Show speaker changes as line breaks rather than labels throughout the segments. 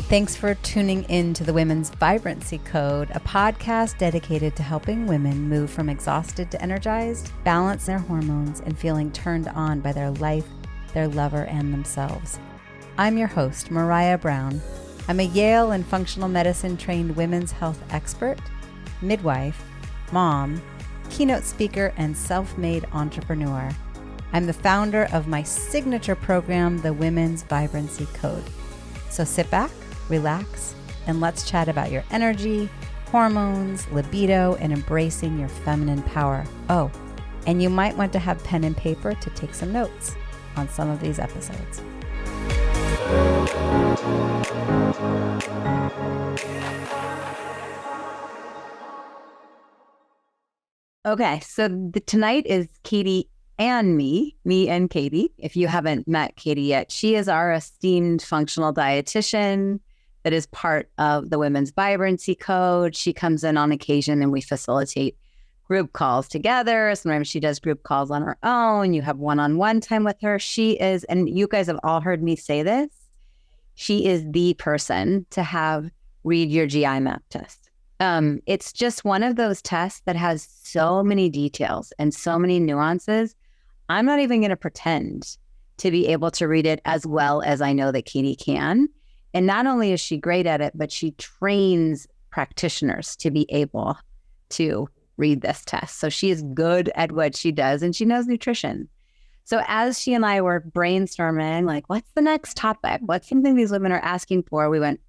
Thanks for tuning in to the Women's Vibrancy Code, a podcast dedicated to helping women move from exhausted to energized, balance their hormones, and feeling turned on by their life, their lover, and themselves. I'm your host, Maraya Brown. I'm a Yale and functional medicine trained women's health expert, midwife, mom, keynote speaker, and self-made entrepreneur. I'm the founder of my signature program, the Women's Vibrancy Code. So sit back, relax, and let's chat about your energy, hormones, libido, and embracing your feminine power. Oh, and you might want to have pen and paper to take some notes on some of these episodes. Okay, so tonight is Katie and me and Katie. If you haven't met Katie yet, she is our esteemed functional dietitian that is part of the Women's Vibrancy Code. She comes in on occasion and we facilitate group calls together. Sometimes she does group calls on her own. You have one-on-one time with her. She is, and you guys have all heard me say this, she is the person to have read your GI map test. It's just one of those tests that has so many details and so many nuances. I'm not even going to pretend to be able to read it as well as I know that Katie can. And not only is she great at it, but she trains practitioners to be able to read this test. So she is good at what she does and she knows nutrition. So as she and I were brainstorming, like, what's the next topic? What's something these women are asking for? We went,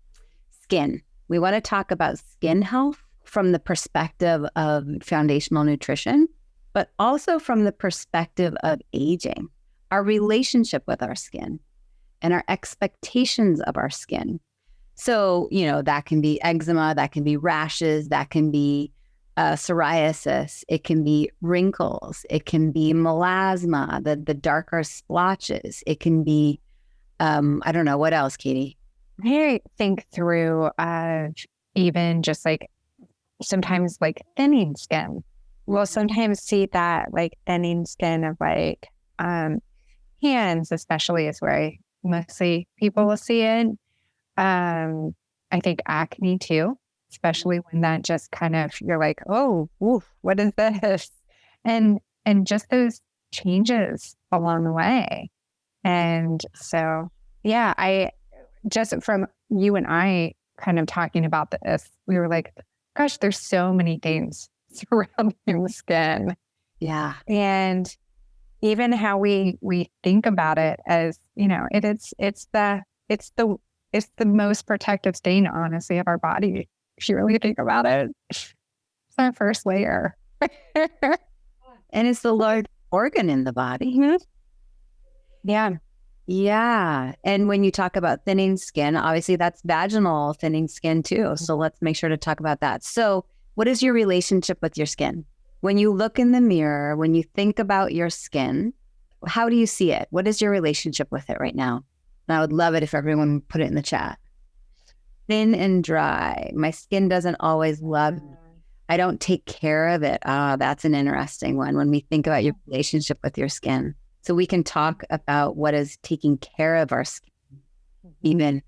skin. We want to talk about skin health from the perspective of foundational nutrition, but also from the perspective of aging, our relationship with our skin and our expectations of our skin. So, that can be eczema, that can be rashes, that can be psoriasis, it can be wrinkles, it can be melasma, the darker splotches, it can be, I don't know, what else, Katie?
I think through even just like sometimes like thinning skin. We'll sometimes see that like thinning skin of like hands, especially is where mostly people will see it. I think acne too, especially when that just kind of, you're like, oh, oof, what is this? And just those changes along the way. And so, yeah, I just from you and I kind of talking about this, we were like, gosh, there's so many things surrounding the skin.
Yeah.
And even how we think about it as, it's the most protective stain, honestly, of our body. If you really think about it, it's our first layer.
And it's the large organ in the body.
Mm-hmm. Yeah.
Yeah. And when you talk about thinning skin, obviously that's vaginal thinning skin too. So let's make sure to talk about that. So what is your relationship with your skin? When you look in the mirror, when you think about your skin, how do you see it? What is your relationship with it right now? And I would love it if everyone would put it in the chat. Thin and dry. My skin doesn't always love me. I don't take care of it. That's an interesting one when we think about your relationship with your skin. So we can talk about what is taking care of our skin even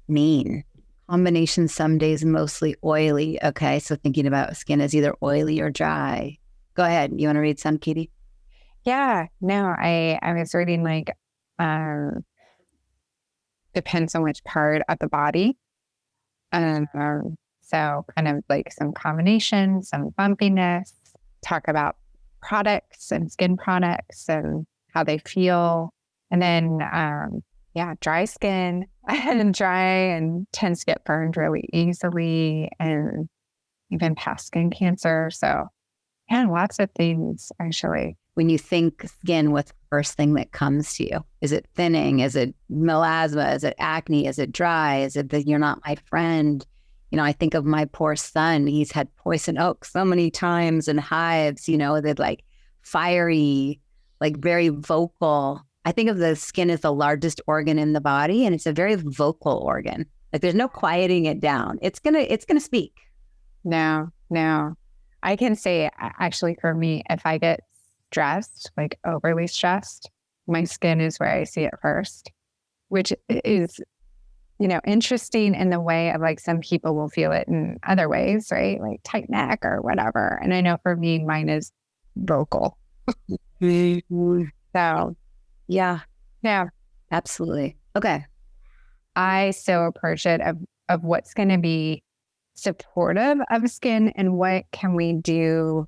mean. Combination some days mostly oily. Okay, so thinking about skin as either oily or dry. Go ahead. You want to read some, Katie?
Yeah. No, I was reading like depends on which part of the body. So kind of like some combination, some bumpiness, talk about products and skin products and how they feel. And then, dry skin and dry and tends to get burned really easily and even past skin cancer. So, lots of things actually.
When you think skin, what's the first thing that comes to you? Is it thinning? Is it melasma? Is it acne? Is it dry? Is it that you're not my friend? I think of my poor son. He's had poison oak so many times and hives, that like fiery, like very vocal. I think of the skin as the largest organ in the body, and it's a very vocal organ. Like there's no quieting it down. It's gonna speak.
No. I can say actually for me, if I get stressed, like overly stressed, my skin is where I see it first, which is interesting in the way of like some people will feel it in other ways, right? Like tight neck or whatever. And I know for me, mine is vocal. So
Yeah,
yeah,
absolutely. Okay.
I so approach it of what's going to be supportive of skin and what can we do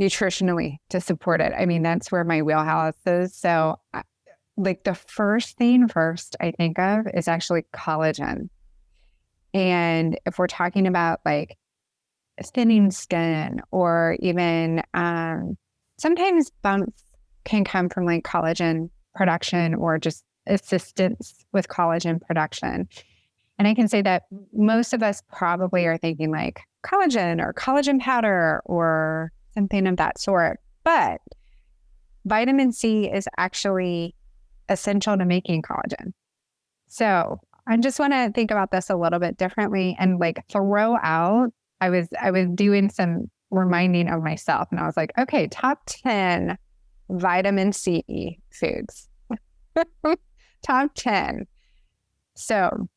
nutritionally to support it. I mean, that's where my wheelhouse is. So like the first thing I think of is actually collagen. And if we're talking about like thinning skin or even sometimes bumps can come from like collagen production or just assistance with collagen production. And I can say that most of us probably are thinking like collagen or collagen powder or something of that sort. But vitamin C is actually essential to making collagen. So I just want to think about this a little bit differently and like throw out, I was doing some reminding of myself and I was like, okay, top 10 vitamin C foods. Top 10. So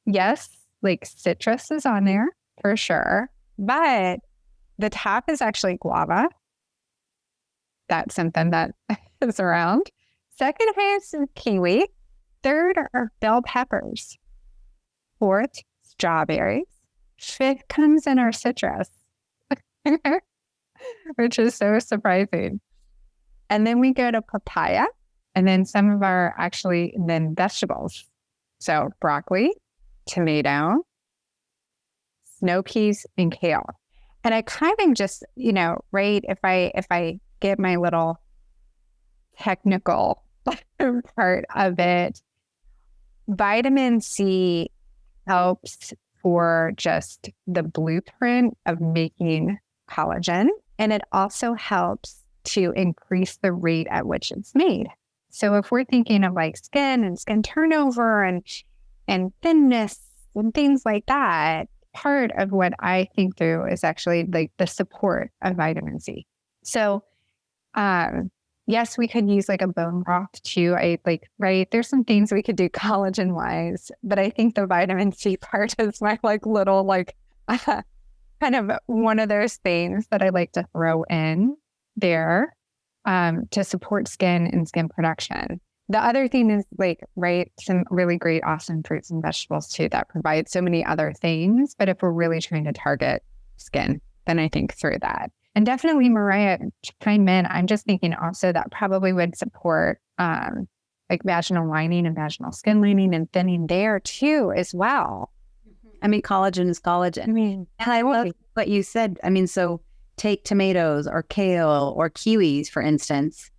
yes, like citrus is on there for sure, but the top is actually guava. That's something that is around. Second highest is kiwi. Third are bell peppers. Fourth, strawberries. Fifth comes in our citrus, which is so surprising. And then we go to papaya, and then some of our then vegetables. So broccoli, tomato, snow peas, and kale. And I kind of just, right, if I get my little technical part of it, vitamin C helps for just the blueprint of making collagen. And it also helps to increase the rate at which it's made. So if we're thinking of like skin and skin turnover and thinness and things like that, part of what I think through is actually like the support of vitamin C. So yes, we could use like a bone broth too. Right, there's some things we could do collagen wise, but I think the vitamin C part is my like little like kind of one of those things that I like to throw in there to support skin and skin production. The other thing is like, right, some really great, awesome fruits and vegetables too that provide so many other things. But if we're really trying to target skin, then I think through that. And definitely, Maraya, chime in. I'm just thinking also that probably would support like vaginal lining and vaginal skin lining and thinning there too as well.
I mean, collagen is collagen.
I mean,
and I love what you said. I mean, so take tomatoes or kale or kiwis, for instance.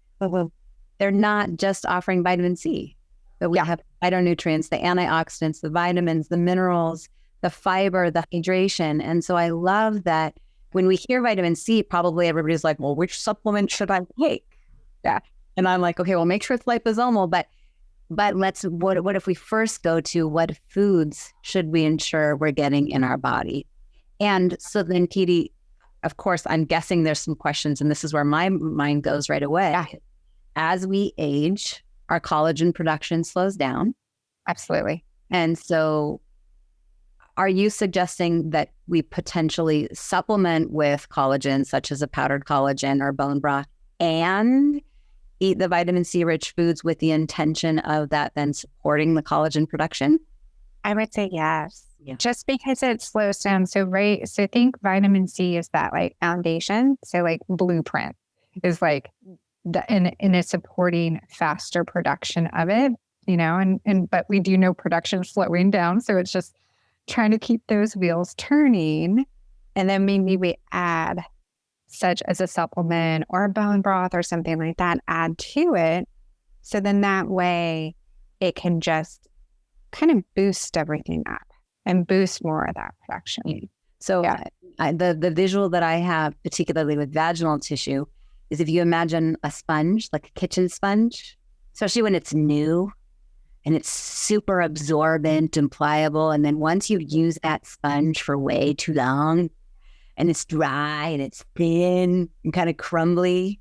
They're not just offering vitamin C, but we have phytonutrients, the antioxidants, the vitamins, the minerals, the fiber, the hydration. And so I love that when we hear vitamin C, probably everybody's like, well, which supplement should I take? Yeah. And I'm like, okay, well, make sure it's liposomal, but what if we first go to what foods should we ensure we're getting in our body? And so then, Katie, of course, I'm guessing there's some questions, and this is where my mind goes right away. Yeah. As we age, our collagen production slows down.
Absolutely.
And so are you suggesting that we potentially supplement with collagen, such as a powdered collagen or bone broth, and eat the vitamin C rich foods with the intention of that then supporting the collagen production?
I would say yes. Yeah. Just because it slows down. So think vitamin C is that like foundation. So like blueprint is like and it's supporting faster production of it, but we do know production slowing down. So it's just trying to keep those wheels turning. And then maybe we add such as a supplement or a bone broth or something like that, add to it. So then that way it can just kind of boost everything up and boost more of that production.
So the visual that I have, particularly with vaginal tissue, is if you imagine a sponge, like a kitchen sponge, especially when it's new and it's super absorbent and pliable. And then once you use that sponge for way too long and it's dry and it's thin and kind of crumbly,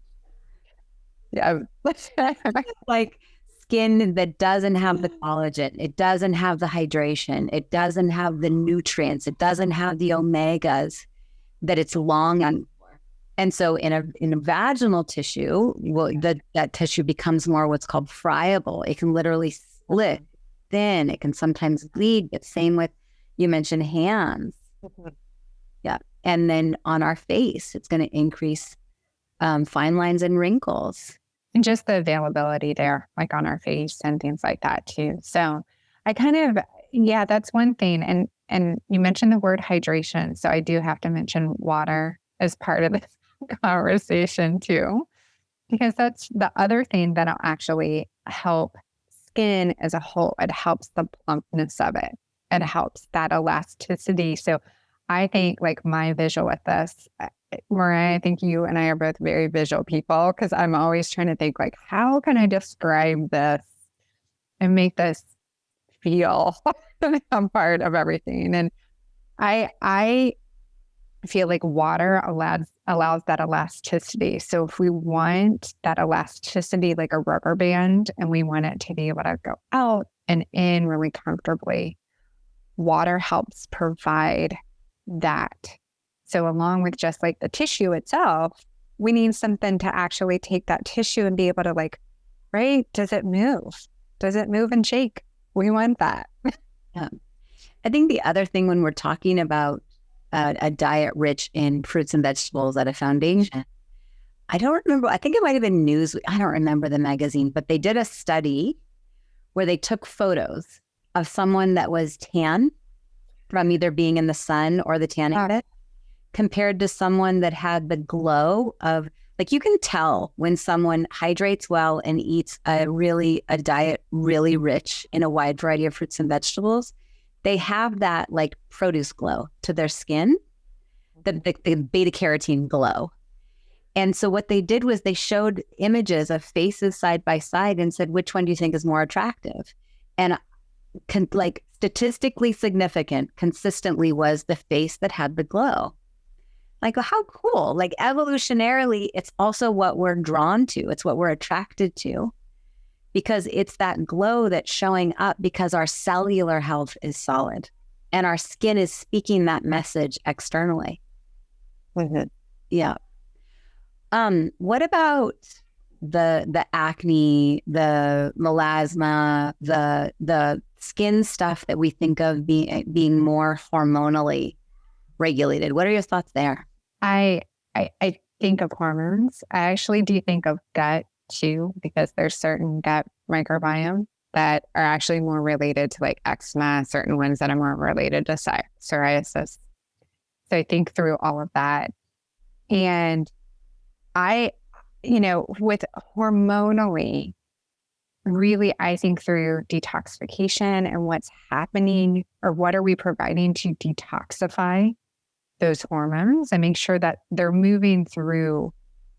like skin that doesn't have the collagen, it doesn't have the hydration, it doesn't have the nutrients, it doesn't have the omegas that it's longing for. And so in a vaginal tissue, that tissue becomes more what's called friable. It can literally split thin. It can sometimes bleed. But same with, you mentioned hands. Yeah. And then on our face, it's going to increase fine lines and wrinkles.
And just the availability there, like on our face and things like that too. So I kind of, that's one thing. And you mentioned the word hydration. So I do have to mention water as part of this conversation too, because that's the other thing that'll actually help skin as a whole. It helps the plumpness of it. It helps that elasticity. So I think like my visual with this, Maraya, I think you and I are both very visual people, because I'm always trying to think like, how can I describe this and make this feel a part of everything? And I feel like water allows that elasticity. So if we want that elasticity like a rubber band, and we want it to be able to go out and in really comfortably, water helps provide that. So along with just like the tissue itself, we need something to actually take that tissue and be able to like, right? Does it move? Does it move and shake? We want that.
Yeah. I think the other thing when we're talking about a diet rich in fruits and vegetables at a foundation, I don't remember, I think it might have been Newsweek. I don't remember the magazine, but they did a study where they took photos of someone that was tan from either being in the sun or the tanning bed, compared to someone that had the glow of, like, you can tell when someone hydrates well and eats a diet really rich in a wide variety of fruits and vegetables. They have that like produce glow to their skin, the beta carotene glow. And so what they did was they showed images of faces side by side and said, which one do you think is more attractive? And like statistically significant consistently was the face that had the glow. Like, how cool. Like evolutionarily, it's also what we're drawn to. It's what we're attracted to, because it's that glow that's showing up because our cellular health is solid and our skin is speaking that message externally.
Mm-hmm.
Yeah. What about the acne, the melasma, the skin stuff that we think of being more hormonally regulated? What are your thoughts there?
I think of hormones. I actually do think of gut too, because there's certain gut microbiome that are actually more related to like eczema, certain ones that are more related to psoriasis. So I think through all of that. And with hormonally, really, I think through detoxification and what's happening, or what are we providing to detoxify those hormones and make sure that they're moving through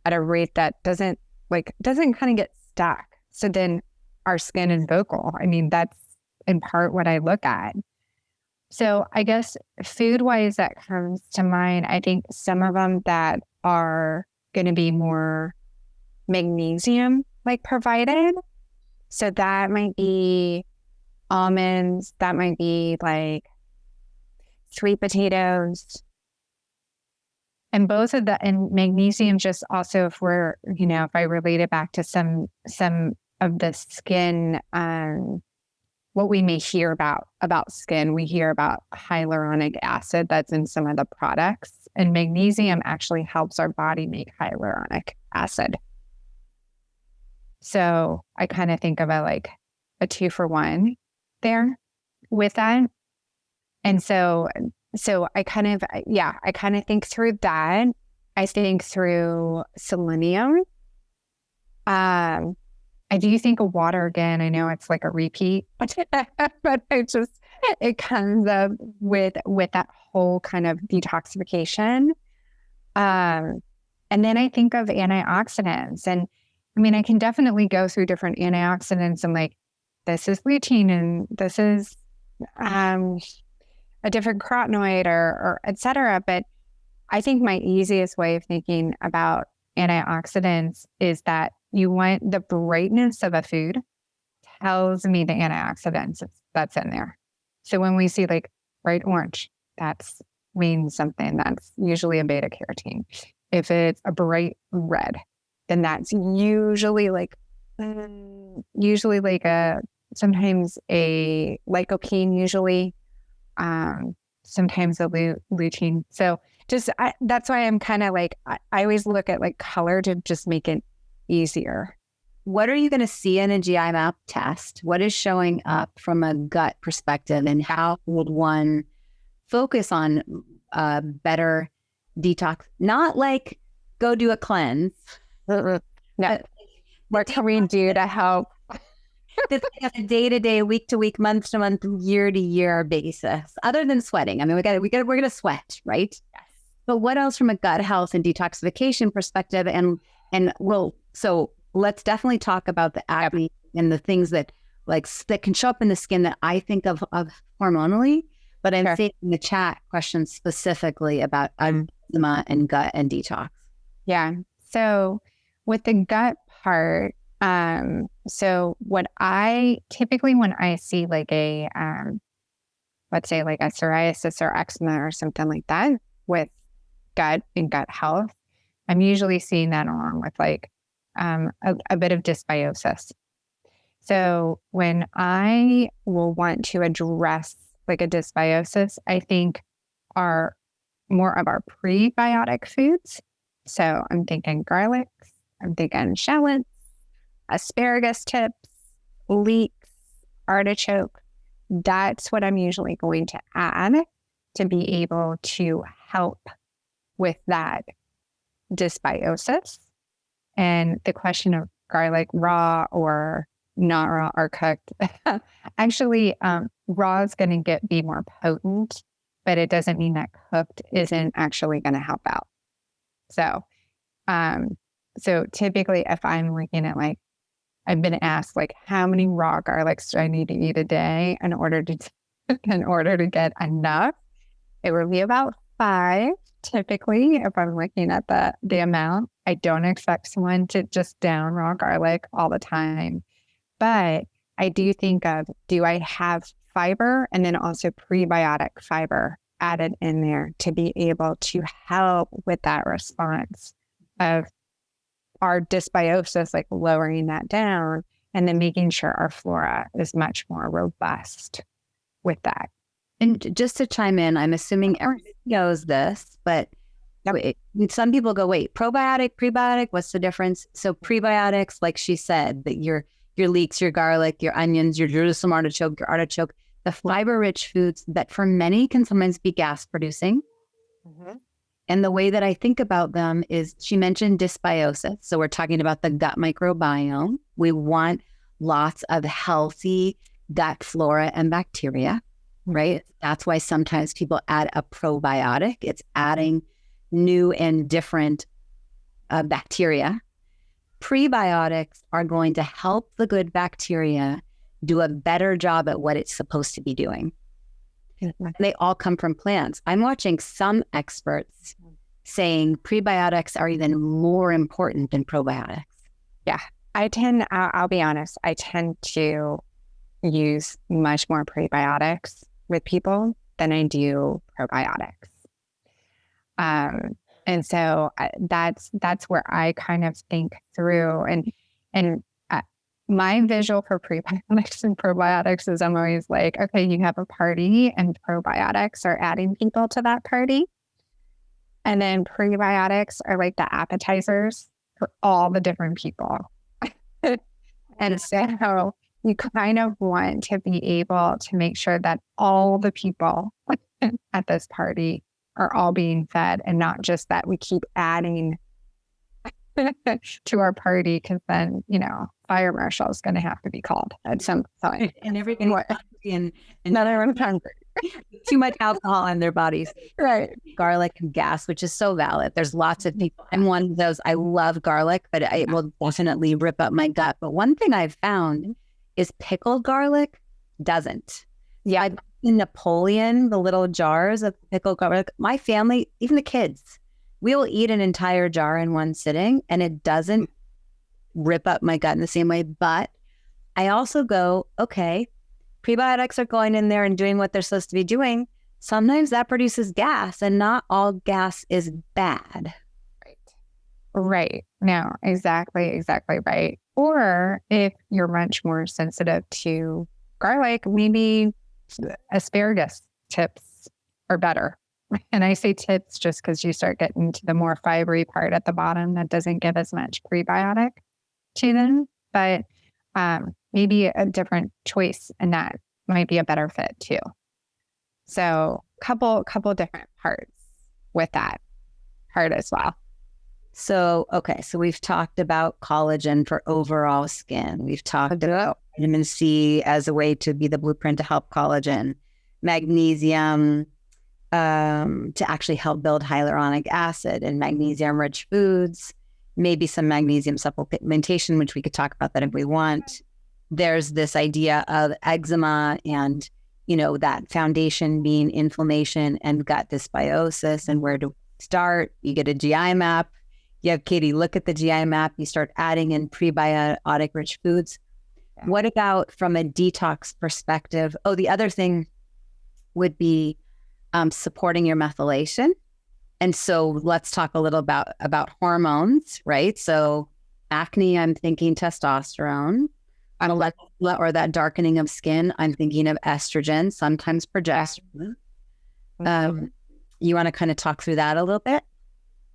at a rate that doesn't kind of get stuck. So then our skin is vocal. I mean, that's in part what I look at. So I guess food-wise that comes to mind, I think some of them that are going to be more magnesium like provided. So that might be almonds, that might be like sweet potatoes. And both of the, and magnesium just also, if we're, if I relate it back to some of the skin, what we may hear about skin, we hear about hyaluronic acid that's in some of the products, and magnesium actually helps our body make hyaluronic acid. So I kind of think of it like a 2-for-1 there with that. And so I kind of think through that. I think through selenium. I do think of water again. I know it's like a repeat, but it comes up with that whole kind of detoxification. And then I think of antioxidants, and I mean, I can definitely go through different antioxidants and like, this is lutein and this is a different carotenoid or et cetera. But I think my easiest way of thinking about antioxidants is that you want the brightness of a food tells me the antioxidants that's in there. So when we see like bright orange, that's means something. That's usually a beta carotene. If it's a bright red, then that's usually like sometimes a lycopene, usually sometimes a lutein. So that's why I'm kind of like, I always look at like color to just make it easier.
What are you going to see in a GI map test? What is showing up from a gut perspective, and how would one focus on better detox? Not like go do a cleanse.
No. What can we do to help?
This like a day-to-day, week-to-week, month-to-month, year-to-year basis, other than sweating. I mean, we're going to sweat, right? Yes. But what else from a gut health and detoxification perspective? So let's definitely talk about the acne and the things that that can show up in the skin that I think of hormonally. But I'm seeing in the chat questions specifically about eczema and gut and detox.
Yeah. So with the gut part, so what I typically, when I see like a, let's say like a psoriasis or eczema or something like that with gut and gut health, I'm usually seeing that along with like a bit of dysbiosis. So when I will want to address like a dysbiosis, I think are more of our prebiotic foods. So I'm thinking garlic, I'm thinking shallots, asparagus tips, leeks, artichoke. That's what I'm usually going to add to be able to help with that dysbiosis. And the question of garlic raw or not raw or cooked, actually raw is going to be more potent, but it doesn't mean that cooked isn't actually going to help out. So typically if I'm looking at like, I've been asked like, how many raw garlics do I need to eat a day in order to get enough? It would be about 5 typically if I'm looking at the amount. I don't expect someone to just down raw garlic all the time, but I do think of, do I have fiber and then also prebiotic fiber added in there to be able to help with that response of our dysbiosis, like lowering that down and then making sure our flora is much more robust with that.
And just to chime in, I'm assuming everybody knows this, but some people go, wait, probiotic, prebiotic, what's the difference? So prebiotics, like she said, that your leeks, your garlic, your onions, your Jerusalem artichoke, the fiber-rich foods that for many can sometimes be gas-producing. Mm-hmm. And the way that I think about them is, she mentioned dysbiosis. So we're talking about the gut microbiome. We want lots of healthy gut flora and bacteria, right? That's why sometimes people add a probiotic. It's adding new and different bacteria. Prebiotics are going to help the good bacteria do a better job at what it's supposed to be doing. And they all come from plants. I'm watching some experts saying prebiotics are even more important than probiotics.
Yeah, I'll be honest, I tend to use much more prebiotics with people than I do probiotics. And so that's where I kind of think through and my visual for prebiotics and probiotics is I'm always like, okay, you have a party and probiotics are adding people to that party. And then prebiotics are like the appetizers for all the different people. And so you kind of want to be able to make sure that all the people at this party are all being fed and not just that we keep adding to our party, because then, fire marshal is going to have to be called at some point.
And everything
and another one's hungry.
Too much alcohol in their bodies.
Right.
Garlic and gas, which is so valid. There's lots of people. I'm one of those. I love garlic, but it will definitely rip up my gut. But one thing I've found is pickled garlic doesn't. Yeah. I've in Napoleon, the little jars of pickled garlic. My family, even the kids, we will eat an entire jar in one sitting and it doesn't rip up my gut in the same way. But I also go, okay, prebiotics are going in there and doing what they're supposed to be doing. Sometimes that produces gas, and not all gas is bad.
Right. No, exactly right. Or if you're much more sensitive to garlic, maybe asparagus tips are better. And I say tips just because you start getting to the more fibery part at the bottom that doesn't give as much prebiotic to them. But maybe a different choice, and that might be a better fit too. So couple different parts with that part as well.
So, okay, so we've talked about collagen for overall skin. We've talked about vitamin C as a way to be the blueprint to help collagen, magnesium to actually help build hyaluronic acid, and magnesium-rich foods, maybe some magnesium supplementation, which we could talk about that if we want. There's this idea of eczema and, that foundation being inflammation and gut dysbiosis, and where to start. You get a GI map. You have Katie look at the GI map. You start adding in prebiotic-rich foods. Yeah. What about from a detox perspective? Oh, the other thing would be supporting your methylation. And so let's talk a little about hormones, right? So acne, I'm thinking testosterone. Or that darkening of skin, I'm thinking of estrogen, sometimes progesterone. You want to kind of talk through that a little bit?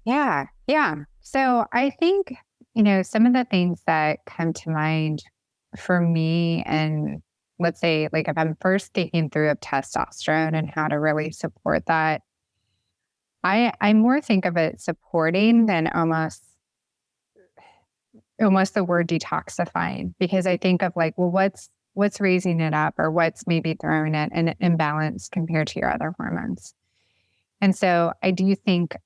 Yeah. So I think, some of the things that come to mind for me, and let's say, like, if I'm first thinking through of testosterone and how to really support that, I more think of it supporting than almost the word detoxifying, because I think of like, well, what's raising it up, or what's maybe throwing it in imbalance compared to your other hormones. And so I do think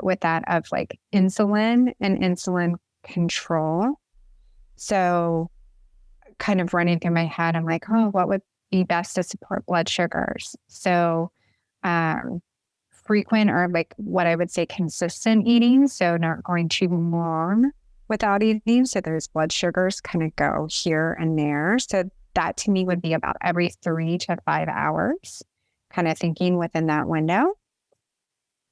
with that of like insulin and insulin control. So kind of running through my head, I'm like, oh, what would be best to support blood sugars? So frequent, or like what I would say consistent eating. So not going too long without eating. So there's blood sugars kind of go here and there. So that to me would be about every 3 to 5 hours, kind of thinking within that window.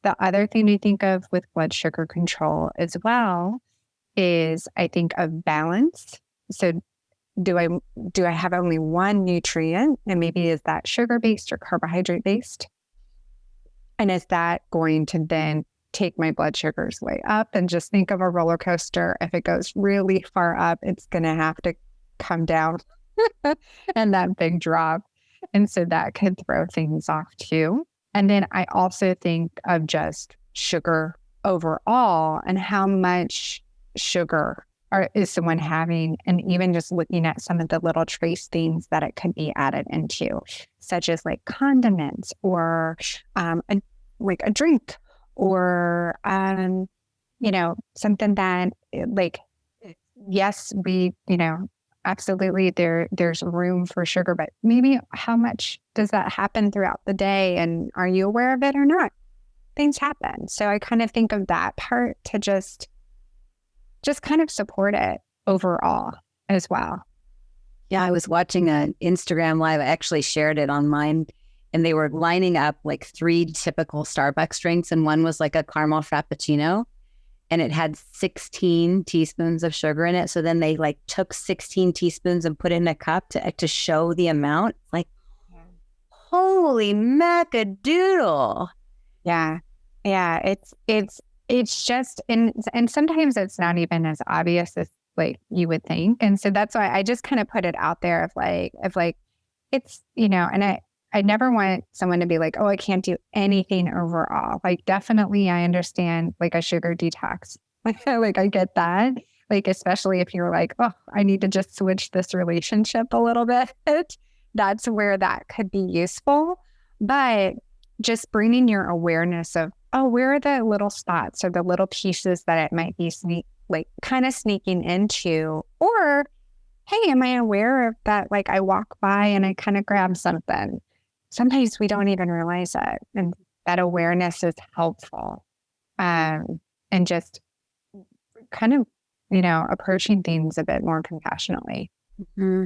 The other thing I think of with blood sugar control as well is I think of balance. So do I have only one nutrient, and maybe is that sugar-based or carbohydrate-based? And is that going to then take my blood sugars way up? And just think of a roller coaster. If it goes really far up, it's going to have to come down and that big drop. And so that could throw things off too. And then I also think of just sugar overall, and how much sugar is someone having, and even just looking at some of the little trace things that it could be added into, such as like condiments, or like a drink, or something that, like, yes, we absolutely there's room for sugar, but maybe how much does that happen throughout the day, and are you aware of it or not? Things happen. So I kind of think of that part to just kind of support it overall as well.
Yeah, I was watching an Instagram live. I actually shared it on mine, and they were lining up like 3 typical Starbucks drinks, and one was like a caramel frappuccino, and it had 16 teaspoons of sugar in it. So then they like took 16 teaspoons and put it in a cup to show the amount. Like, holy macadoodle.
Yeah. It's just, and sometimes it's not even as obvious as like you would think. And so that's why I just kind of put it out there of like, it's, and I never want someone to be like, oh, I can't do anything overall. Like, definitely I understand like a sugar detox. Like, I get that. Like, especially if you're like, oh, I need to just switch this relationship a little bit. That's where that could be useful. But just bringing your awareness of, oh, where are the little spots or the little pieces that it might be kind of sneaking into, or, hey, am I aware of that? Like, I walk by and I kind of grab something. Sometimes we don't even realize it. And that awareness is helpful. And just kind of, approaching things a bit more compassionately.
Mm-hmm.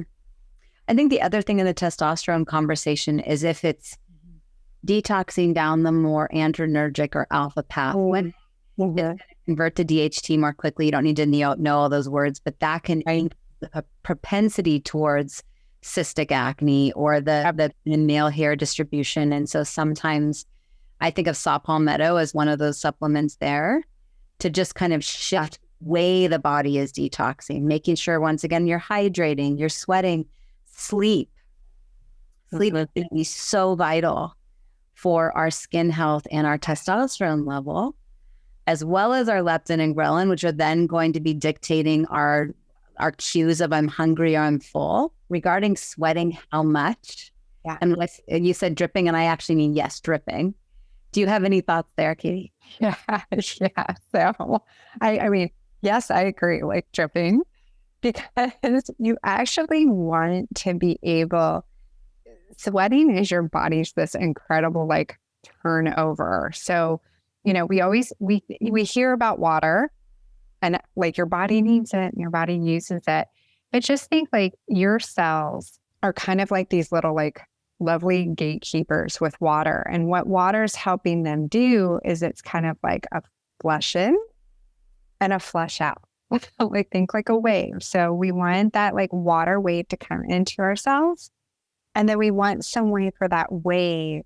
I think the other thing in the testosterone conversation is if it's detoxing down the more adrenergic or alpha pathway, it's going to convert to DHT more quickly. You don't need to know all those words, but that can increase a propensity towards cystic acne or the male hair distribution. And so sometimes I think of saw palmetto as one of those supplements there to just kind of shift way the body is detoxing, making sure, once again, you're hydrating, you're sweating, sleep. Sleep is going to be so vital for our skin health and our testosterone level, as well as our leptin and ghrelin, which are then going to be dictating our cues of I'm hungry or I'm full. Regarding sweating, how much?
Yeah.
And you said dripping, and I actually mean, yes, dripping. Do you have any thoughts there, Katie?
Yeah. So, I mean, yes, I agree, like dripping, because you actually want to be able, sweating is your body's this incredible like turnover. So, we hear about water and like your body needs it and your body uses it. But just think like your cells are kind of like these little like lovely gatekeepers with water. And what water's helping them do is it's kind of like a flush in and a flush out. Like think like a wave. So we want that like water wave to come into our cells. And then we want some way for that wave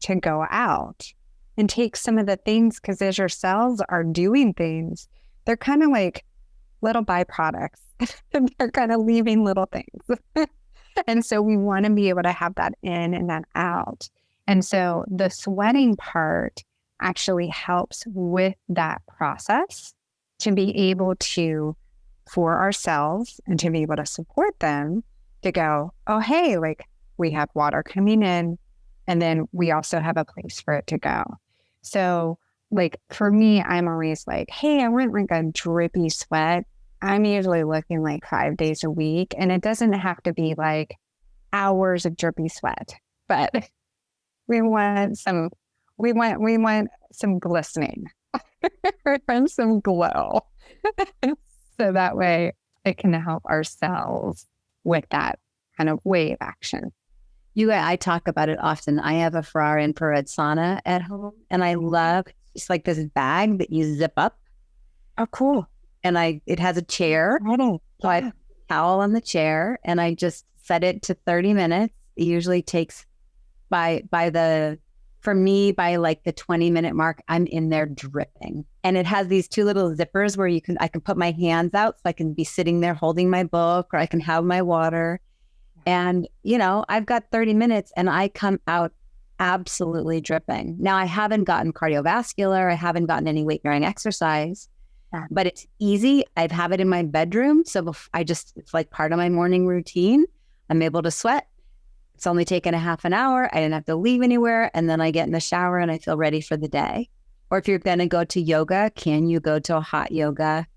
to go out and take some of the things, because as your cells are doing things, they're kind of like little byproducts. They're kind of leaving little things. And so we want to be able to have that in and that out. And so the sweating part actually helps with that process to be able to, for ourselves and to be able to support them to go, oh, hey, like we have water coming in, and then we also have a place for it to go. So like for me, I'm always like, hey, I want like a drippy sweat. I'm usually looking like 5 days a week, and it doesn't have to be like hours of drippy sweat, but we want some glistening and some glow. So that way it can help our cells with that kind of wave action.
I talk about it often. I have a far infrared sauna at home, and I love it's like this bag that you zip up.
Oh, cool.
And it has a chair. So I put a towel on the chair and I just set it to 30 minutes. It usually takes by like the 20-minute mark, I'm in there dripping. And it has these two little zippers where I can put my hands out, so I can be sitting there holding my book, or I can have my water. And, I've got 30 minutes and I come out absolutely dripping. Now, I haven't gotten cardiovascular. I haven't gotten any weight-bearing exercise. But it's easy. I have it in my bedroom. So it's like part of my morning routine. I'm able to sweat. It's only taken a half an hour. I didn't have to leave anywhere. And then I get in the shower and I feel ready for the day. Or if you're going to go to yoga, can you go to a hot yoga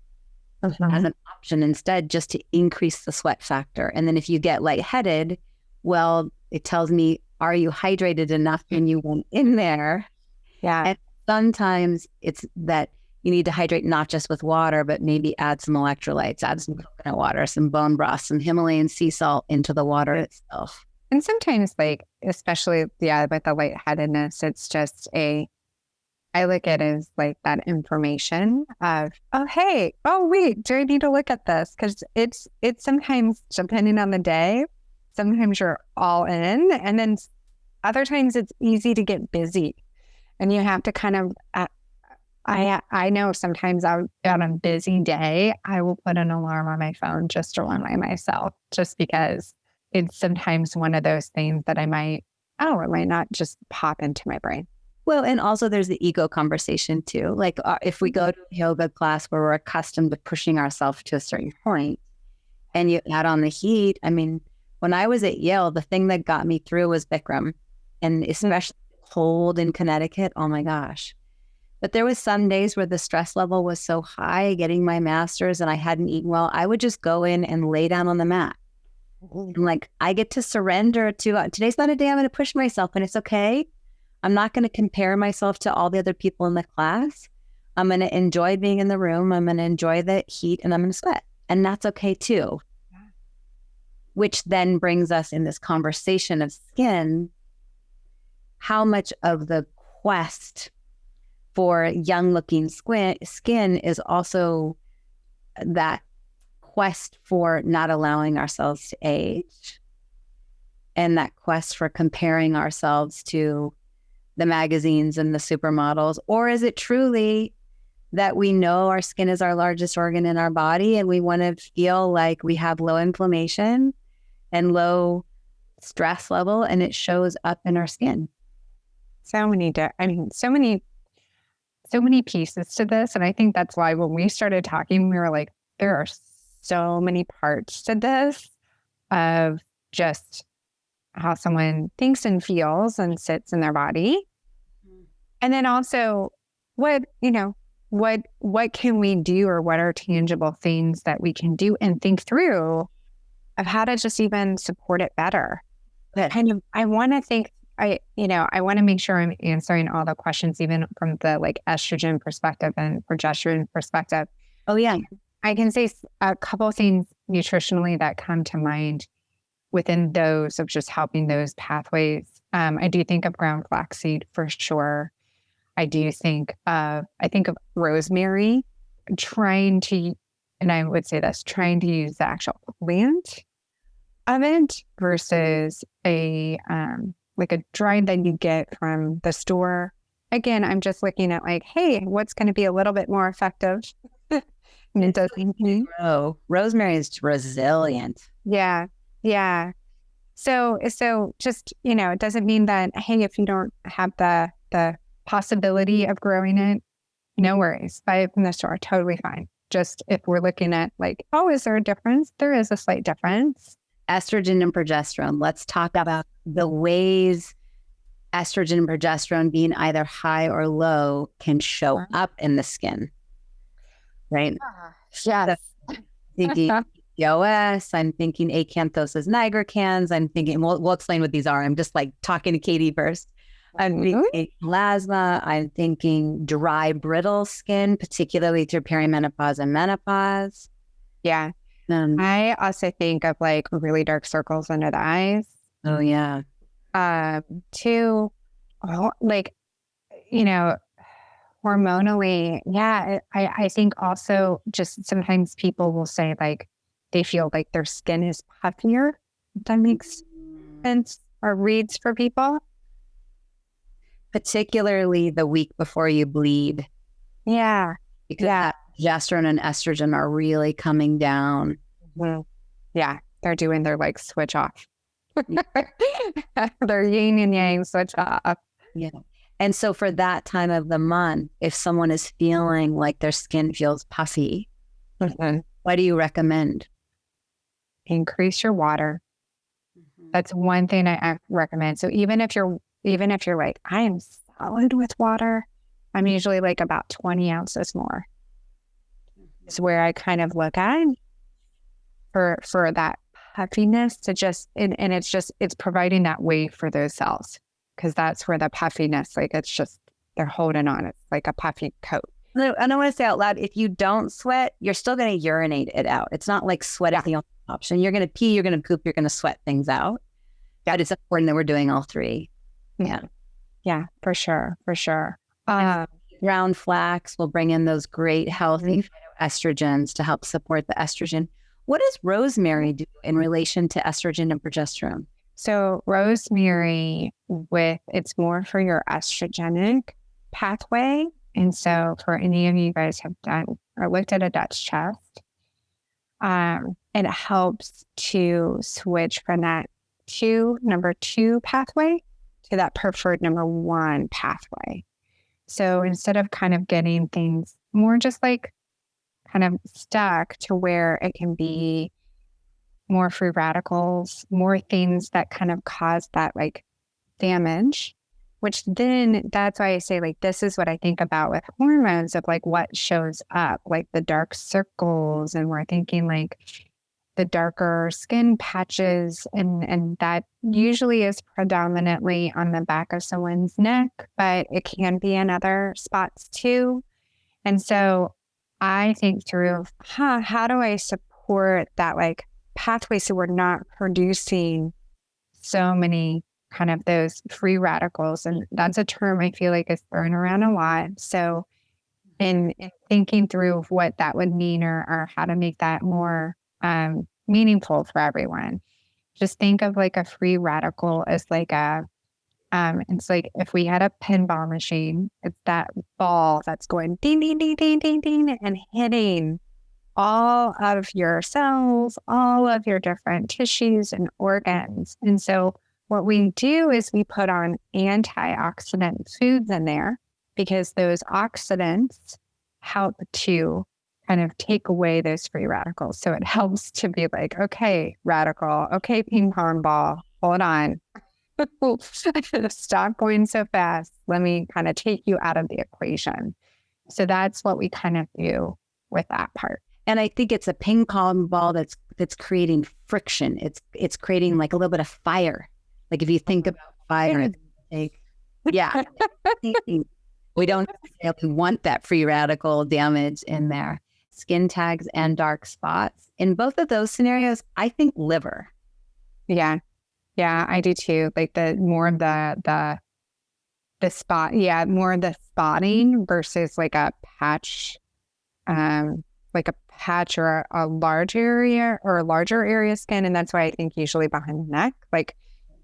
as an option instead, just to increase the sweat factor? And then if you get lightheaded, well, it tells me, are you hydrated enough when you went in there?
Yeah.
And sometimes it's that you need to hydrate not just with water, but maybe add some electrolytes, add some coconut water, some bone broth, some Himalayan sea salt into the water itself.
And sometimes like, especially, with the lightheadedness, it's just I look at it as like that information of, oh, hey, oh, wait, do I need to look at this? Because it's sometimes, depending on the day, sometimes you're all in, and then other times it's easy to get busy. And you have to kind of, I know sometimes on a busy day, I will put an alarm on my phone just to remind myself, just because it's sometimes one of those things that it might not just pop into my brain.
Well, and also there's the ego conversation too. Like if we go to a yoga class where we're accustomed to pushing ourselves to a certain point and you add on the heat. I mean, when I was at Yale, the thing that got me through was Bikram, and especially cold in Connecticut. Oh my gosh. But there was some days where the stress level was so high getting my master's and I hadn't eaten well. I would just go in and lay down on the mat. And like, I get to surrender to, today's not a day I'm going to push myself, and it's okay. I'm not going to compare myself to all the other people in the class. I'm going to enjoy being in the room. I'm going to enjoy the heat, and I'm going to sweat. And that's okay too. which then brings us in this conversation of skin, how much of the quest for young looking skin is also that quest for not allowing ourselves to age, and that quest for comparing ourselves to the magazines and the supermodels? Or is it truly that we know our skin is our largest organ in our body and we want to feel like we have low inflammation and low stress level, and it shows up in our skin?
So many pieces to this. And I think that's why when we started talking, we were like, there are so many parts to this of just how someone thinks and feels and sits in their body. And then also what can we do, or what are tangible things that we can do and think through of how to just even support it better. I want to make sure I'm answering all the questions, even from the like estrogen perspective and progesterone perspective.
Oh yeah.
I can say a couple of things nutritionally that come to mind within those of just helping those pathways. I do think of ground flaxseed for sure. I think of rosemary, trying to use the actual plant of it versus a dried that you get from the store. Again, I'm just looking at like, hey, what's going to be a little bit more effective? And it doesn't
grow. Rosemary is resilient.
Yeah. Yeah. So just, it doesn't mean that, hey, if you don't have the possibility of growing it, no worries. Buy it from the store. Totally fine. Just if we're looking at like, oh, is there a difference? There is a slight difference.
Estrogen and progesterone. Let's talk about the ways estrogen and progesterone, being either high or low, can show up in the skin. Right?
Yes.
So, thinking PCOS, I'm thinking acanthosis nigricans, I'm thinking, we'll explain what these are. I'm just like talking to Katie first. I'm thinking melasma, I'm thinking dry, brittle skin, particularly through perimenopause and menopause.
Yeah. I also think of like really dark circles under the eyes.
Oh, yeah.
Hormonally, yeah, I think also just sometimes people will say like they feel like their skin is puffier. If that makes sense or reads for people.
Particularly the week before you bleed.
Yeah.
Because that progesterone and estrogen are really coming down.
Mm-hmm. Yeah. They're doing their like switch off. Their yin and yang switch off.
Yeah. And so for that time of the month, if someone is feeling like their skin feels puffy, what do you recommend?
Increase your water. That's one thing I recommend. So even if you're like, I am solid with water, I'm usually like about 20 ounces more. It's where I kind of look at for that puffiness to just, and it's providing that way for those cells. Because that's where the puffiness, like it's just, they're holding on. It's like a puffy coat.
And I want to say out loud, if you don't sweat, you're still going to urinate it out. It's not like sweat is the only option. You're going to pee, you're going to poop, you're going to sweat things out. Yeah. But it's important that we're doing all three. Yeah.
Yeah, for sure. For sure.
Ground flax will bring in those great healthy estrogens to help support the estrogen. What does rosemary do in relation to estrogen and progesterone?
So rosemary, it's more for your estrogenic pathway. And so for any of you guys have done or looked at a Dutch chest, it helps to switch from that number 2 pathway to that preferred number 1 pathway. So instead of kind of getting things more just like kind of stuck to where it can be more free radicals, more things that kind of cause that like damage, which then that's why I say like, this is what I think about with hormones of like what shows up, like the dark circles. And we're thinking like the darker skin patches and that usually is predominantly on the back of someone's neck, but it can be in other spots too. And so I think through, how do I support that like pathway. So we're not producing so many kind of those free radicals. And that's a term I feel like is thrown around a lot. So in thinking through what that would mean or how to make that more meaningful for everyone, just think of like a free radical as like it's like if we had a pinball machine, it's that ball that's going ding, ding, ding, ding, ding, ding, and hitting all of your cells, all of your different tissues and organs. And so what we do is we put on antioxidant foods in there because those oxidants help to kind of take away those free radicals. So it helps to be like, okay, radical, okay, ping pong ball, hold on. Stop going so fast. Let me kind of take you out of the equation. So that's what we kind of do with that part.
And I think it's a ping pong ball that's creating friction. It's creating like a little bit of fire. Like if you think about fire, like, yeah, we don't necessarily want that free radical damage in there. Skin tags and dark spots. In both of those scenarios, I think liver.
Yeah. Yeah, I do too. Like more of the spot. Yeah, more of the spotting versus like a patch, or a large area or a larger area of skin. And that's why I think usually behind the neck, like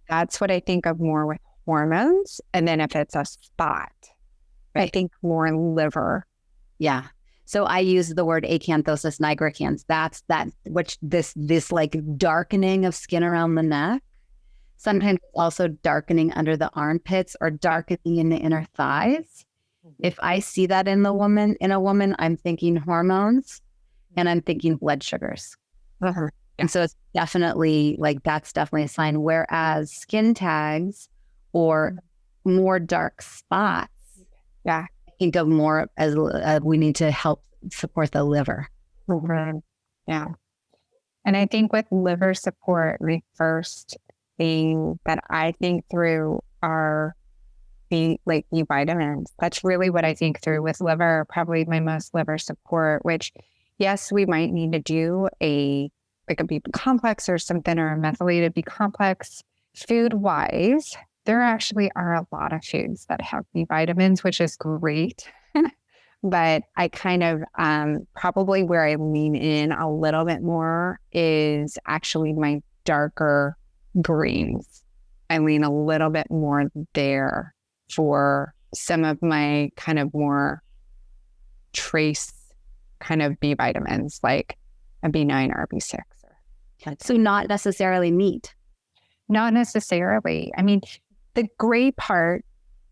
that's what I think of more with hormones. And then if it's a spot, I think more liver.
Yeah. So I use the word acanthosis nigricans. That's this like darkening of skin around the neck. Sometimes it's also darkening under the armpits or darkening in the inner thighs. If I see that in a woman, I'm thinking hormones and I'm thinking blood sugars.
Uh-huh.
And so it's definitely like, that's definitely a sign. Whereas skin tags or more dark spots,
I
think of more as we need to help support the liver.
Mm-hmm. Yeah. And I think with liver support, the first thing that I think through are the vitamins. That's really what I think through with liver, probably my most liver support, which yes, we might need to do a B complex or something or a methylated B complex. Food wise, there actually are a lot of foods that have B vitamins, which is great. But I kind of probably where I lean in a little bit more is actually my darker greens. I lean a little bit more there for some of my kind of more trace kind of B vitamins, like a B9 or a B6.
So not necessarily meat.
Not necessarily. I mean, the great part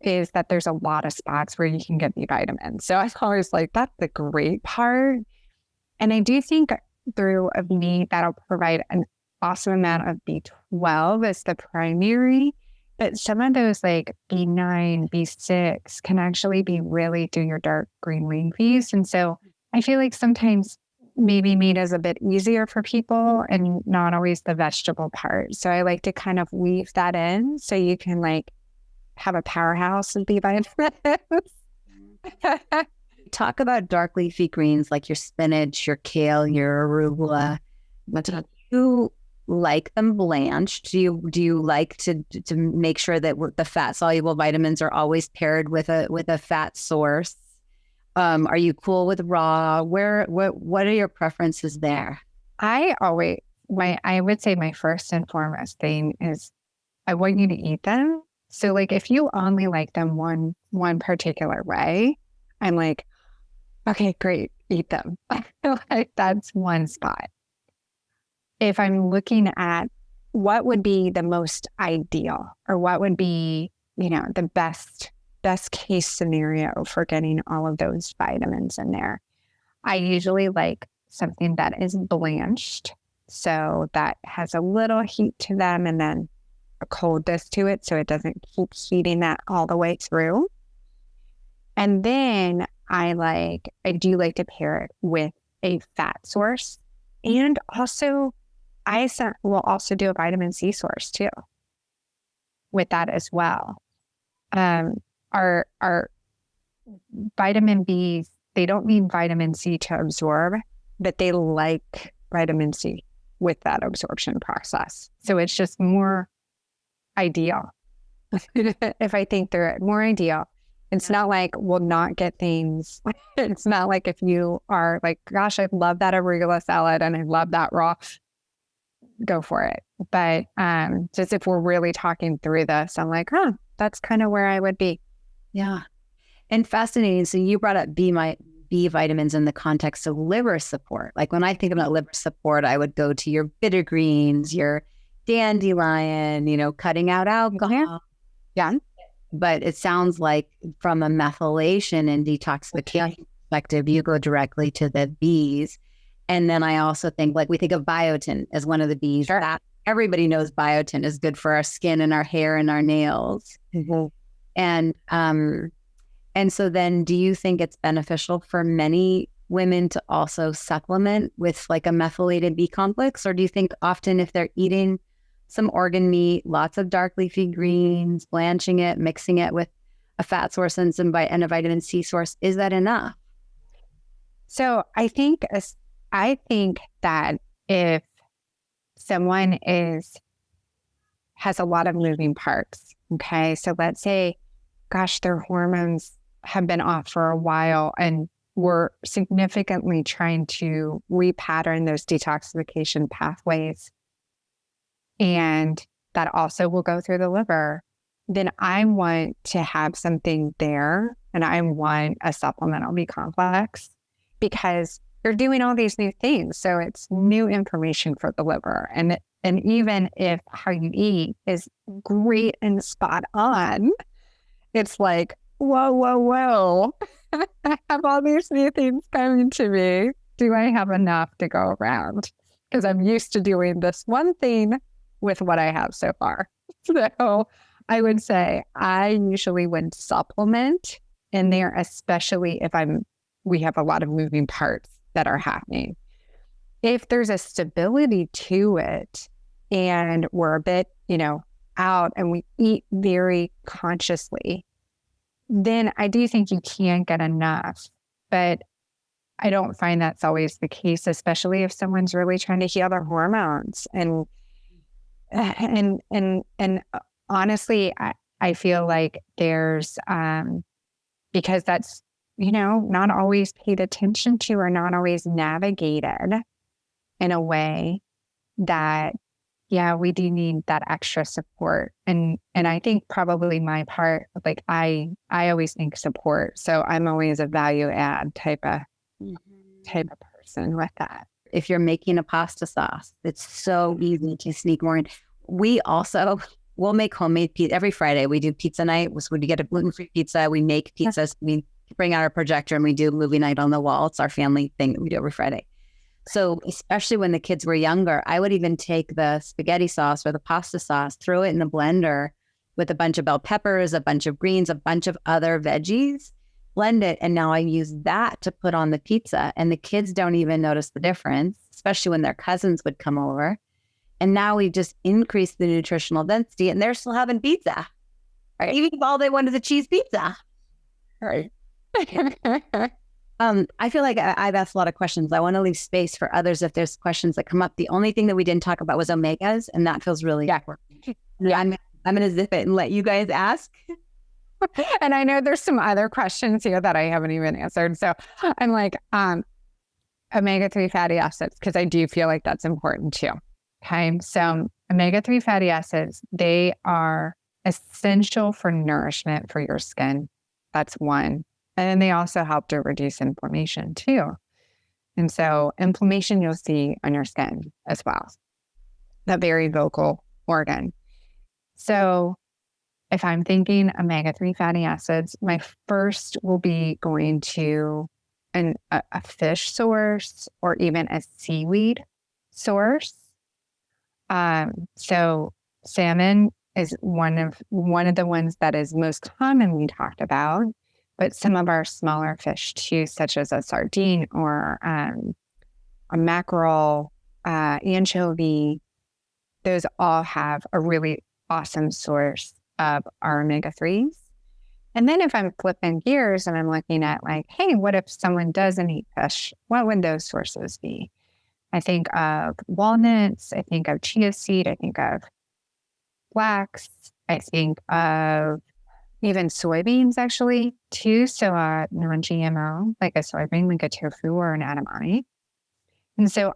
is that there's a lot of spots where you can get B vitamins. So I always like, that's the great part. And I do think through a meat that'll provide an awesome amount of B12 as the primary, but some of those like B9, B6 can actually be really through your dark green leafies. And so I feel like sometimes maybe meat is a bit easier for people and not always the vegetable part. So I like to kind of weave that in so you can like have a powerhouse of B vitamins.
Talk about dark leafy greens like your spinach, your kale, your arugula. Do you like them blanched? Do you like to make sure that the fat soluble vitamins are always paired with a fat source? Are you cool with raw? What are your preferences there?
I would say my first and foremost thing is I want you to eat them. So like if you only like them one particular way, I'm like, okay, great, eat them. I feel like that's one spot. If I'm looking at what would be the most ideal or what would be, the best case scenario for getting all of those vitamins in there, I usually like something that is blanched. So that has a little heat to them and then a coldness to it. So it doesn't keep heating that all the way through. And then I do like to pair it with a fat source. And also I will also do a vitamin C source too with that as well. Our vitamin Bs, they don't need vitamin C to absorb, but they like vitamin C with that absorption process. So it's just more ideal. If I think through it, more ideal. It's not like we'll not get things. It's not like if you are like, gosh, I love that arugula salad and I love that raw, go for it. But just if we're really talking through this, I'm like, that's kind of where I would be.
Yeah. And fascinating. So you brought up B vitamins in the context of liver support. Like when I think about liver support, I would go to your bitter greens, your dandelion, cutting out alcohol.
Yeah.
But it sounds like from a methylation and detoxification perspective, you go directly to the Bs. And then I also think, like, we think of biotin as one of the Bs.
Sure.
That everybody knows biotin is good for our skin and our hair and our nails.
Mm-hmm.
And so then do you think it's beneficial for many women to also supplement with like a methylated B complex? Or do you think often if they're eating some organ meat, lots of dark leafy greens, blanching it, mixing it with a fat source and a vitamin C source, is that enough?
So I think that if someone has a lot of moving parts, okay, so let's say, gosh, their hormones have been off for a while and we're significantly trying to repattern those detoxification pathways, and that also will go through the liver, then I want to have something there, and I want a supplemental B complex because you're doing all these new things. So it's new information for the liver. And even if how you eat is great and spot on, it's like, whoa. I have all these new things coming to me. Do I have enough to go around? Because I'm used to doing this one thing with what I have so far. So I would say I usually would supplement in there, especially if we have a lot of moving parts that are happening. If there's a stability to it and we're a bit, out and we eat very consciously, then I do think you can get enough. But I don't find that's always the case, especially if someone's really trying to heal their hormones. And honestly, I feel like there's, because that's, not always paid attention to or not always navigated in a way that, we do need that extra support. And I think probably my part, like I always think support. So I'm always a value add type of person with that.
If you're making a pasta sauce, it's so easy to sneak more in. We'll make homemade pizza. Every Friday we do pizza night. So we get a gluten-free pizza. We make pizzas. We bring out our projector and we do movie night on the wall. It's our family thing that we do every Friday. So especially when the kids were younger, I would even take the spaghetti sauce or the pasta sauce, throw it in the blender with a bunch of bell peppers, a bunch of greens, a bunch of other veggies, blend it. And now I use that to put on the pizza. And the kids don't even notice the difference, especially when their cousins would come over. And now we've just increased the nutritional density and they're still having pizza. Right? Even if all they want is a cheese pizza.
Right.
I feel like I've asked a lot of questions. I want to leave space for others if there's questions that come up. The only thing that we didn't talk about was omegas, and that feels really important. Yeah, I'm going to zip it and let you guys ask.
And I know there's some other questions here that I haven't even answered. So I'm like, omega-3 fatty acids, because I do feel like that's important too. Okay. So omega-3 fatty acids, they are essential for nourishment for your skin. That's one. And then they also help to reduce inflammation too. And so inflammation you'll see on your skin as well. That very vocal organ. So if I'm thinking omega-3 fatty acids, my first will be going to a fish source or even a seaweed source. So salmon is one of the ones that is most commonly talked about, but some of our smaller fish too, such as a sardine or a mackerel, anchovy, those all have a really awesome source of our omega-3s. And then if I'm flipping gears and I'm looking at like, hey, what if someone doesn't eat fish? What would those sources be? I think of walnuts. I think of chia seed. I think of flax. I think of even soybeans actually too. So non-GMO, like a soybean, like a tofu or an edamame. And so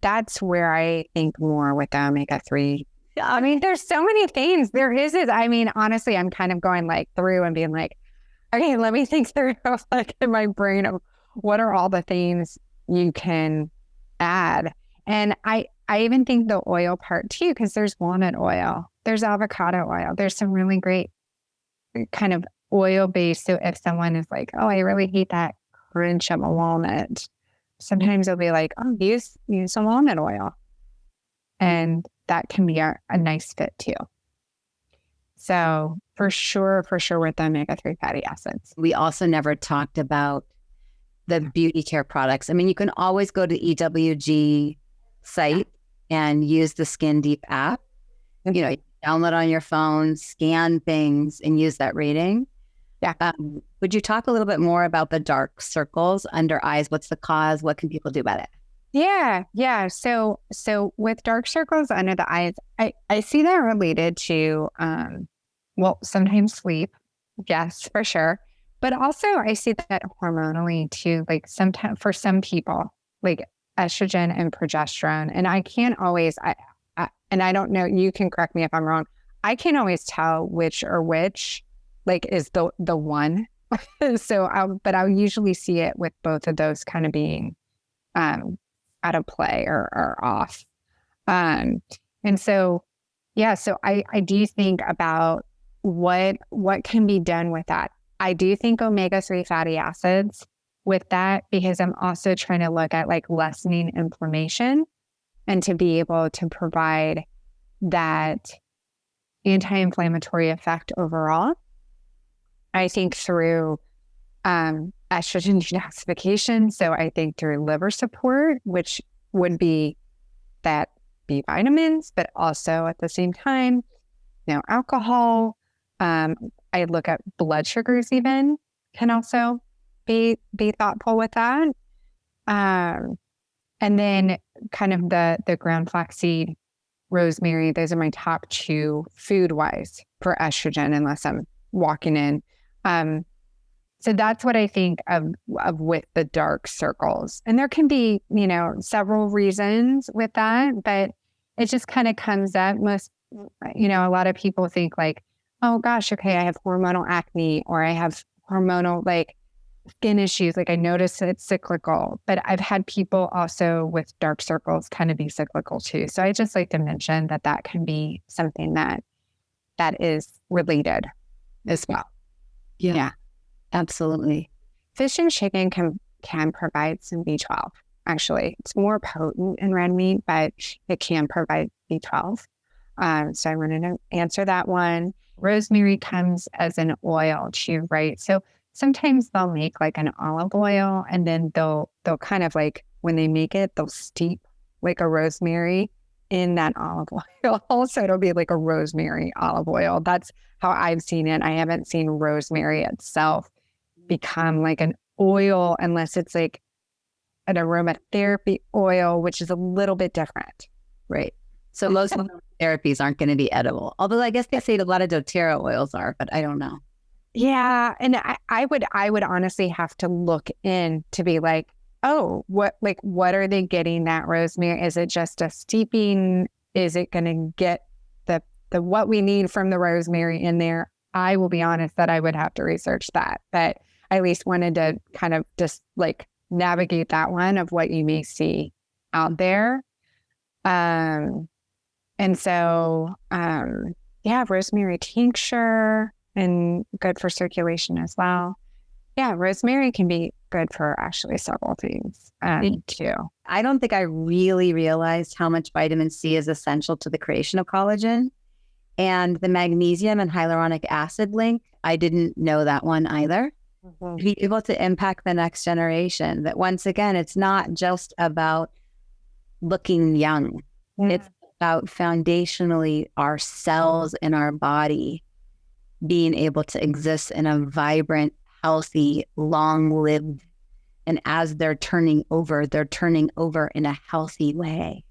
that's where I think more with the omega-3. I mean, there's so many things. I mean, honestly, I'm kind of going like through and being like, okay, let me think through like in my brain of what are all the things you can add. And I even think the oil part too, because there's walnut oil, there's avocado oil, there's some really great kind of oil based. So if someone is like, oh, I really hate that crunch of a walnut, sometimes they'll be like, oh, use some walnut oil. And that can be a nice fit too. So for sure with the omega-3 fatty acids.
We also never talked about the beauty care products. I mean, you can always go to EWG site and use the Skin Deep app. You know, you download on your phone, scan things, and use that rating.
Yeah.
Would you talk a little bit more about the dark circles under eyes? What's the cause? What can people do about it?
Yeah. So with dark circles under the eyes, I see that related to, sometimes sleep. Yes, for sure. But also I see that hormonally too, like sometimes for some people, like estrogen and progesterone. And I can't always, and I don't know, you can correct me if I'm wrong. I can't always tell which like is the one. But I'll usually see it with both of those kind of being, out of play or off. And so I do think about what can be done with that. I do think omega-3 fatty acids with that, because I'm also trying to look at like lessening inflammation and to be able to provide that anti-inflammatory effect overall. I think through estrogen detoxification. So I think through liver support, which would be that B vitamins, but also at the same time, alcohol. I look at blood sugars even can also be thoughtful with that. And then kind of the ground flaxseed, rosemary, those are my top two food-wise for estrogen, unless I'm walking in. So that's what I think of with the dark circles. And there can be, several reasons with that, but it just kind of comes up. A lot of people think like, oh gosh, okay, I have hormonal acne, or I have hormonal like skin issues. Like I notice it's cyclical, but I've had people also with dark circles kind of be cyclical too. So I just like to mention that can be something that is related as well.
Yeah. Absolutely.
Fish and chicken can provide some B12. Actually, it's more potent in red meat, but it can provide B12. So I wanted to answer that one. Rosemary comes as an oil too, right? So sometimes they'll make like an olive oil, and then they'll kind of like, when they make it, they'll steep like a rosemary in that olive oil. So it'll be like a rosemary olive oil. That's how I've seen it. I haven't seen rosemary itself become like an oil unless it's like an aromatherapy oil, which is a little bit different.
Right. So most therapies aren't going to be edible. Although I guess they say a lot of doTERRA oils are, but I don't know.
Yeah. And I would honestly have to look in to be like, oh, what are they getting that rosemary? Is it just a steeping? Is it going to get the what we need from the rosemary in there? I will be honest that I would have to research that, but I at least wanted to kind of just like navigate that one of what you may see out there. And so, rosemary tincture, and good for circulation as well. Yeah, rosemary can be good for actually several things too.
I don't think I really realized how much vitamin C is essential to the creation of collagen. And the magnesium and hyaluronic acid link, I didn't know that one either. Mm-hmm. Be able to impact the next generation. That once again, it's not just about looking young. Mm-hmm. It's about foundationally our cells in our body being able to exist in a vibrant, healthy, long-lived And as they're turning over in a healthy way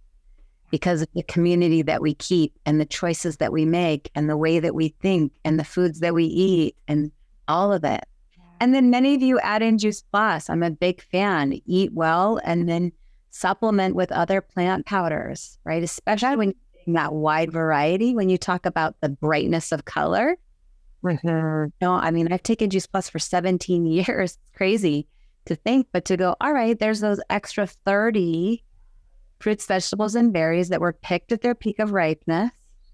because of the community that we keep and the choices that we make and the way that we think and the foods that we eat and all of it. And then many of you add in Juice Plus. I'm a big fan. Eat well and then supplement with other plant powders, right? Especially when you're getting that wide variety. When you talk about the brightness of color. No, I mean, I've taken Juice Plus for 17 years. It's crazy to think, but to go, all right, there's those extra 30 fruits, vegetables, and berries that were picked at their peak of ripeness.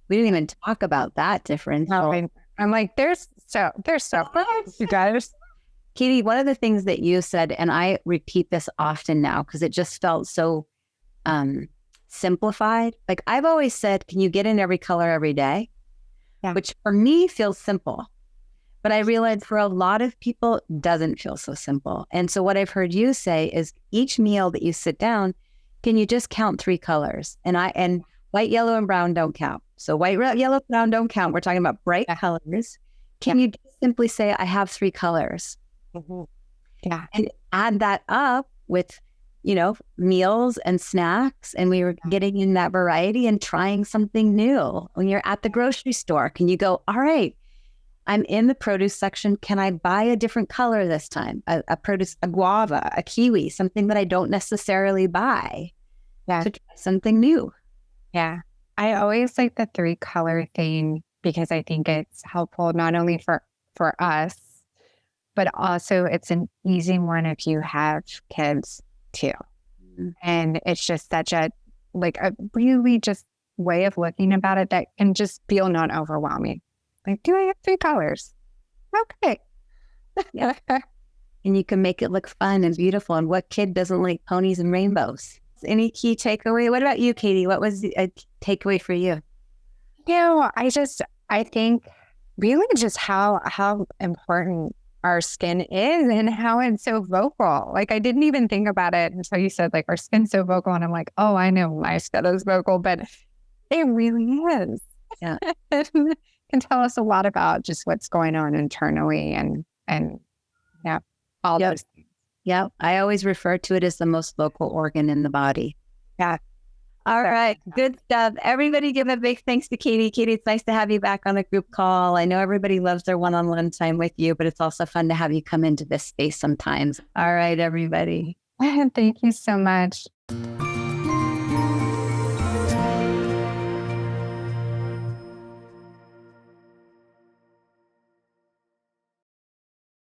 We didn't even talk about that difference.
I'm like, there's so much, you guys.
Katie, one of the things that you said, and I repeat this often now because it just felt so simplified. Like I've always said, can you get in every color every day? Yeah. Which for me feels simple. But I realized for a lot of people doesn't feel so simple. And so what I've heard you say is each meal that you sit down, can you just count 3 colors? And white, yellow, and brown don't count. So white, yellow, brown don't count. We're talking about bright colors. Can you just simply say, I have 3 colors?
Yeah.
And add that up with, meals and snacks. And we were getting in that variety and trying something new. When you're at the grocery store, can you go, all right, I'm in the produce section. Can I buy a different color this time? A guava, a kiwi, something that I don't necessarily buy. Yeah. To try something new.
Yeah. I always like the 3 color thing because I think it's helpful not only for us, but also it's an easy one if you have kids too. Mm-hmm. And it's just such a really just way of looking about it that can just feel not overwhelming. Like, do I have 3 colors? Okay.
Yeah. And you can make it look fun and beautiful. And what kid doesn't like ponies and rainbows? Any key takeaway? What about you, Katie? What was a takeaway for you?
I think really just how important our skin is and how it's so vocal. Like I didn't even think about it until you said like our skin's so vocal. And I'm like, oh, I know my skin is vocal, but it really is.
Yeah.
Can tell us a lot about just what's going on internally and yeah, all those things.
Yeah. I always refer to it as the most vocal organ in the body.
Yeah.
All right. Good stuff. Everybody give a big thanks to Katie. Katie, it's nice to have you back on the group call. I know everybody loves their one-on-one time with you, but it's also fun to have you come into this space sometimes. All right, everybody.
Thank you so much.